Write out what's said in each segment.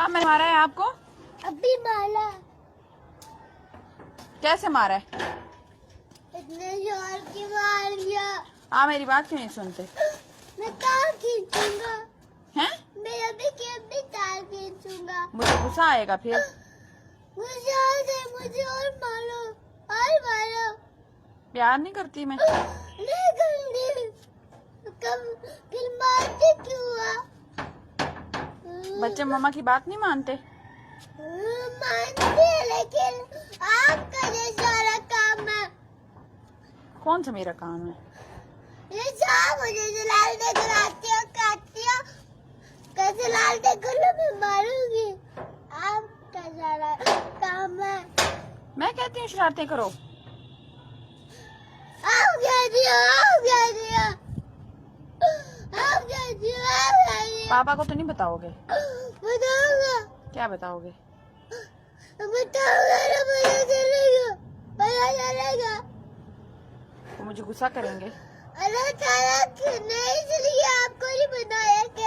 कहाँ मैंने मारा है आपको? अभी मारा। कैसे मारा है? इतने जोर की मार दिया। आप मेरी बात क्यों नहीं सुनते? मैं तार खींचूंगा। हैं? मैं अभी तार खींचूंगा। मुझे गुस्सा आएगा फिर। मुझे और मारो, और मारो। प्यार नहीं करती मैं। नहीं करूंगी। कब फिर मारते क्यों हुआ? बच्चे मम्मा की बात नहीं मानते। मानते हैं, लेकिन आपका ये सारा काम है। कौन सा मेरा काम है? ये सब मुझे जलालते कराती हो, काटती हो। कैसे लालते करो मैं मारूंगी। आपका सारा काम है। मैं कहती हूँ शरारतें करो। आप क्या दिया? आप क्या दिया? आप क्या दिया? आप क्या दिया? पापा को तो नहीं बताओगे? बताऊंगा। क्या बताओगे? बताऊंगा ना, पता चलेगा, पता चलेगा। वो मुझे गुस्सा करेंगे। अल्लाह ताला ने इसलिए आपको नहीं बनाया कि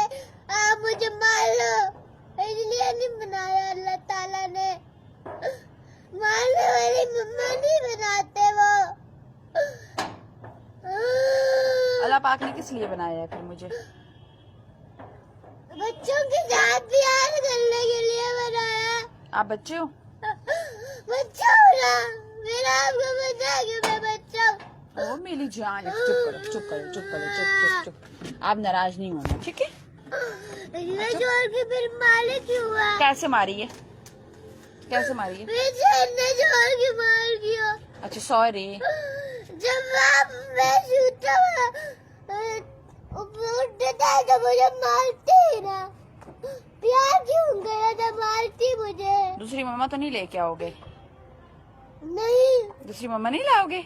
आप मुझे मार लो, इसलिए नहीं बनाया। अल्लाह ताला ने मारने वाली मम्मा नहीं बनाते वो। अल्लाह पाक ने किस लिए बनाया है फिर मुझे? बच्चों के साथ प्यार करने के लिए बनाया। आप बच्चे हो? बच्चा हूँ ना, मेरा आपको पता है कि मैं बच्चा हूँ। ओ मेरी जान, चुप करो चुप करो चुप करो चुप चुप चुप। आप नाराज नहीं होना, ठीक है? इतने जोर की फिर मारे क्यों हुआ? कैसे मारी है? कैसे मारी है? इतने जोर की मार दिया। अच्छा सॉरी। जब मैं सूता उठता है तो मुझे मारती ही ना। प्यार क्यों गया था, मारती मुझे। दूसरी मम्मा तो नहीं लेके आओगे? नहीं, दूसरी मम्मा नहीं लाओगे?